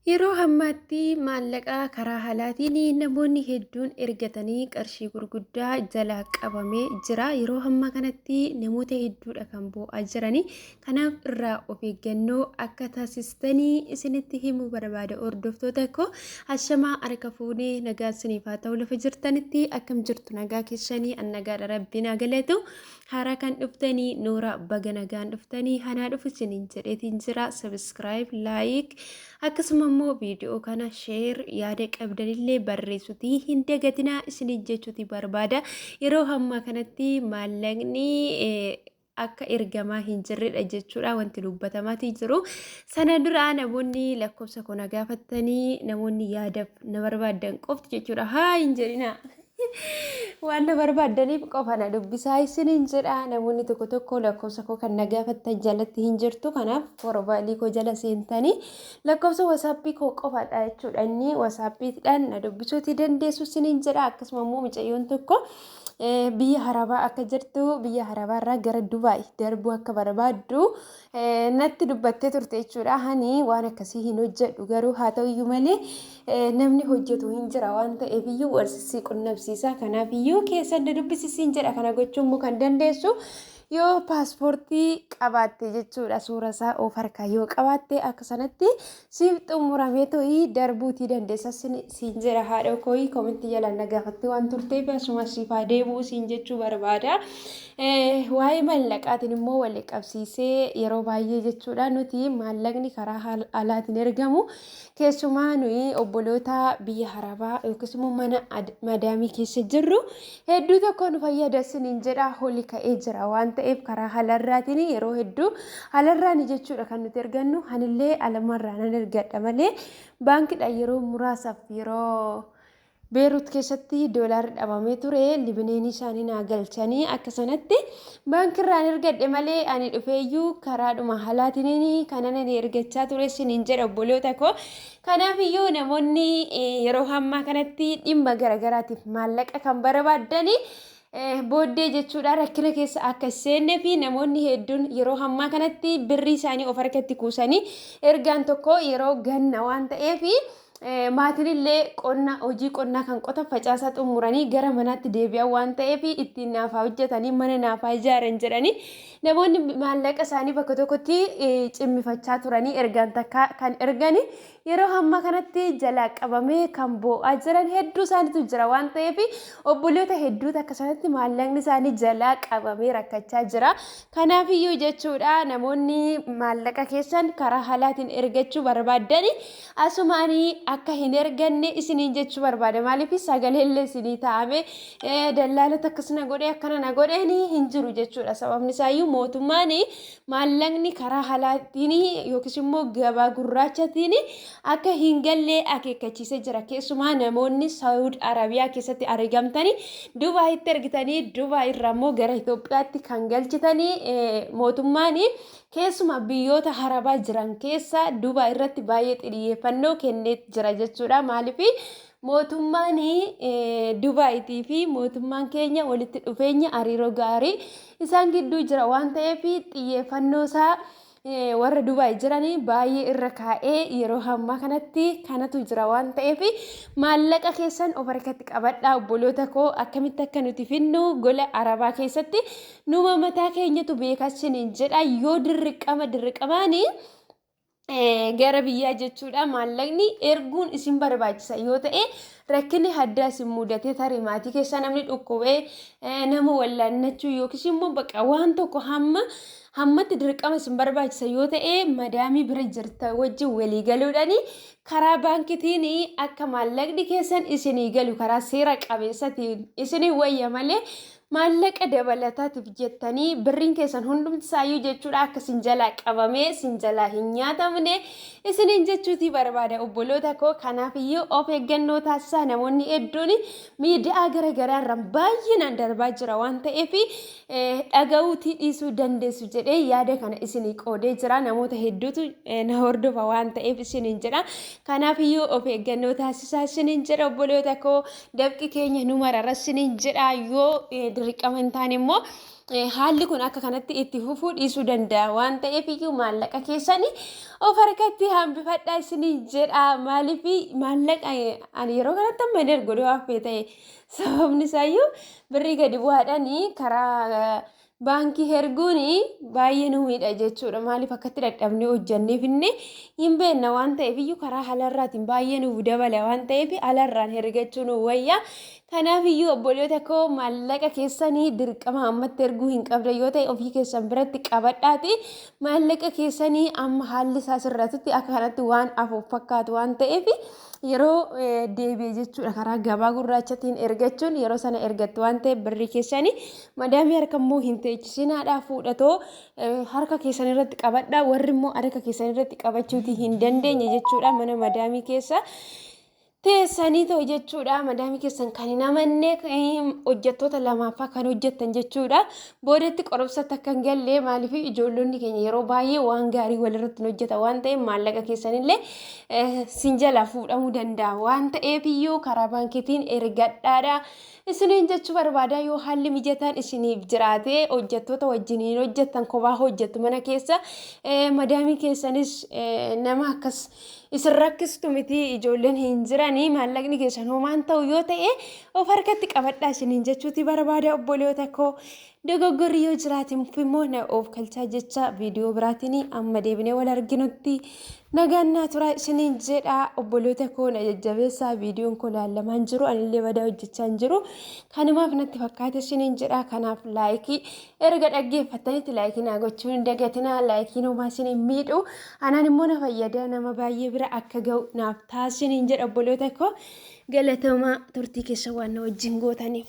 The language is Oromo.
Yeroo hammaatti maallaqaa karaa halaatiin namoonni hedduun ergatanii qarshii gurguddaa jalaa qabamee jira. Yeroo hammaa kanatti namoota hedduudha kan bu'aa jiranii. Kanaaf irraa of eeggannoo akka taasistanii isinitti himuu barbaada. Hordoftoota koo hashamaa harka fuunee nagaa isiniif haa ta'u lafa jirtanitti akkam jirtu nagaa keessanii annagaadha rabbiin haa galatu. Haaraa kan dhuftanii Noora baga nagaan dhuftanii hanaa dhufu isiniin jedheetiin jira. Subscribe, like akkasuma immoo viidiyoo kana share yaada qabdanillee barreessuutii hin dagatinaa isiniin jechuuti barbaada. Yeroo hammaa kanatti maallaqni akka ergamaa hin jirredha jechuudha wanti dubbatamaatii jiru. Sana duraa namoonni lakkoofsa kana gaafatanii namoonni yaadaaf na barbaadan qofti jechuudha. Haa hin jedhina. Waan na barbaadaniif qofa na dubbisaa isiniin jedha. Namoonni tokko tokko lakkoofsa koo kan na gaafatan jalatti hin jirtu. Kanaaf profaayilii koo jala seentanii lakkoofsa wasaappii koo qofaadha jechuudha. Inni wasaappiidhaan na dubbisuutii dandeessu isiniin jedha. Akkasuma immoo mucayyoon tokko biyya Arabaa akka jirtu biyya Arabaa irraa gara Dubaay darbuu akka barbaaddu natti dubbattee turte jechuudha. Ani waan akkasii hin hojjedhu garuu haa ta'u iyyuu malee namni hojjetu hin jira waan ta'eef iyyuu warsisii qunnamsiisa. Kanaaf iyyuu keessan na dubbisiisiin jedha. Kana gochuun immoo kan dandeessu yoo paaspoortii qabaatte jechuudha. Suura isaa of harkaa yoo qabaatte akka sanatti siif xumuramee to'ii darbuutii dandeessa siin jedha. Haadha koo komentii jala na gaafatte waan turteef asuma siif haa deebi'u siin jechuu barbaada. Waa'ee maallaqaatiin immoo wal qabsiisee yeroo baay'ee jechuudha nuti maallaqni karaa alaatiin ergamu keessumaa nuyi obboloota biyya Arabaa yookiis immoo mana madaamii keessa jirru hedduu tokko nu fayyada isiniin jedha. Holi ka'ee jira waan ta'eef karaa halarraatiin yeroo hedduu halarraan jechuudha kan nuti ergannu. Anillee alamarraa nan ergadha malee baankiidhaan yeroo muraasaaf yeroo Beerut keessatti doolaarri dhabamee ture libineen isaanii naa galchanii akka sanatti baankiirraan ergadhe malee ani dhufeeyyuu karaadhuma halaatiin kanan ani ergachaa ture isiniin jedha obboloota koo. Kanaaf iyyuu namoonni yeroo hammaa kanatti dhimma garagaraatiif maallaqa kan barbaadanii booddee jechuudha rakkina keessa akka seennee fi namoonni hedduun yeroo hammaa kanatti birrii isaanii of harkatti kuusanii ergaan tokko yeroo ganna waan ta'eef maatillee qonna hojii qonnaa kan qotan facaasaa xumuranii gara manaatti deebi'an waan ta'eef ittiin naafaa hojjetanii mana naafaa ijaaran jedhanii namoonni maallaqa isaanii bakka tokkotti cimmifachaa turanii ergaan takka kan ergani yeroo hamma kanatti jalaa qabamee kan boo'aa jiran hedduu isaaniitu jira waan ta'eef obboloota hedduutu akka sanatti maallaqni isaanii jalaa qabamee rakkachaa jira. Kanaaf iyyuu jechuudha namoonni maallaqa keessan karaa halaatiin ergachuu barbaadani asumaanii akka hin erganne isiniin jechuu barbaada. Maaliif sagaleellee isinii taa'ame dallaalota akkasina godhee akkana na godheen hin jiru jechuudha. Sababni isaayyuu mootummaan maallaqni karaa halaatiin yookiis immoo gabaa gurraachatiin akka hin gallee akeekkachiisee jira. Keessumaa namoonni Saawud Arabiyaa keessatti argamtanii Dubaayitti ergitanii Dubaay irraa immoo gara Itoophiyaatti kan galchitanii mootummaan keessumaa biyyoota Arabaa jiran keessa Dubaay irratti baay'ee xiyyeeffannoo kennee jira jechuudha. Maaliif mootummaan Dubaayitii fi mootummaan keenya walitti dhufeenya hariiroo gaarii isaan gidduu jira waan ta'eef xiyyeeffannoo isaa warra Dubaay jiranii baay'ee irra kaa'ee yeroo hammaa kanatti kanatu jira waan ta'eef maallaqa keessan of harkatti qabadhaa obboloota koo. Akkamitti akka nuti finnu gola Arabaa keessatti numa mataa keenyatu beekasiniin jedha. Yoo dirqamaan gara biyyaa jechuudha maallaqni erguun isin barbaachisa yoo ta'e rakkinni addaa isin mudatee tarii maatii keessa namni dhukkubee nama wallaannachuu yookiis immoo bakka waan tokko hammatti dirqama isin barbaachisa yoo ta'e madaamii bira jirta wajjin walii galuudhaani karaa baankitiin akka maallaqni keessan isinii galu karaa seera qabeessatiin isinii wayya malee maallaqa dabalataatiif jettanii birriin keessan hundumti isaayyuu jechuudha akka sin jalaa qabamee sin jalaa hin nyaatamne isiniin jechuutii barbaada obboloota koo. Kanaaf iyyuu of eeggannoo taasisaa. Namoonni hedduun miidiyaa garagaraa irraan baay'inaan darbaa jira waan ta'eef dhaga'uutii dhiisuu dandeessu jedhee yaada kana isinii qoodee jira. Namoota hedduutu na hordofa waan ta'eef isiniin jedha. Kanaaf iyyuu of eeggannoo taasisaa isiniin jedha obboloota koo. Dabqi keenya nu marara isiniin jedha yoo dirqama hin taane immoo haalli kun akka kanatti itti fufuu dhiisuu danda'a waan ta'eef iyyuu maallaqa keessanii of harkatti hambifadhaa isiniin jedha. Maaliif maallaqa ani yeroo kanatti amma hin ergu hafe ta'e sababni isaayyuu birrii gadi bu'aadhaanii karaa baankii erguun baay'ee nu miidha jechuudha. Maaliif akkatti dadhabnee hojjanneef inni hin beekna waan ta'eef iyyuu karaa halarraatiin baay'ee nuuf dabala waan ta'eef halarraan ergachuu nu wayya. Kanaaf iyyuu obboleewwan koo maallaqa keessanii dirqama ammatti erguu hin qabdan yoo ta'e ofii keessan biratti qabadhaati. Maallaqa keessanii amma haalli isaa sirratutti akka kanatti waan afuuf fakkaatu waan ta'eef yeroo deebi'e jechuudha karaa gabaa gurraachatiin ergachuun yeroo sana ergattu waan ta'eef birrii keessanii madaamii harka immoo hin teechisiinaadhaa fuudhatoo harka keessan irratti qabadhaa. Warri immoo harka keessan irratti qabachuuti hin dandeenye jechuudha mana madaamii keessa teessanii ta'u jechuudha. Madaamii keessan kan hin amanne hojjettoota lamaafaa kan hojjettan jechuudha. Boodatti qorobsatti akka hin galle maaliif ijoollonni keenya yeroo baay'ee waan gaarii walirratti hojjeta waan ta'eef maallaqa keessanillee sin jala fuudhamuu danda'a waan ta'eef iyyuu karaa baankiitiin ergadhaadha. Isiniin jechuu barbaada yoo haalli mijataan isiniif jiraate hojjettoota wajjiniin hojjettan kophaa hojjettu mana keessa madaamii keessanis nama akkas isin rakkistu miti ijoolleen hin jiranii maallaqni keessan homaan ta'u yoo ta'e of harkatti qabadhaa isiniin jechuuti barbaada obboleewwan koo. Dogoggorri yoo jiraate immoo na of kalchaa jecha viidiyoo biraatiin amma deebinee wal arginutti nagaan tura isiniin jedha obboleewwan koo. Na jajjabeessaa viidiyoon koo laallamaan jiru anillee badaa hojjechaa hin jiru kanumaaf natti fakkaate isiniin jedha. Kanaaf laayikii erga dhaggeeffattanitti laayikii naa gochuu hin dagatinaa. Laayikiin homaa isiniin miidhu anaan immoo na fayyada nama baay'ee bira akka ga'u naaf taasisiniin jedha obboleewwan koo. Galatooma turtii keessa waan na wajjin gootaniif.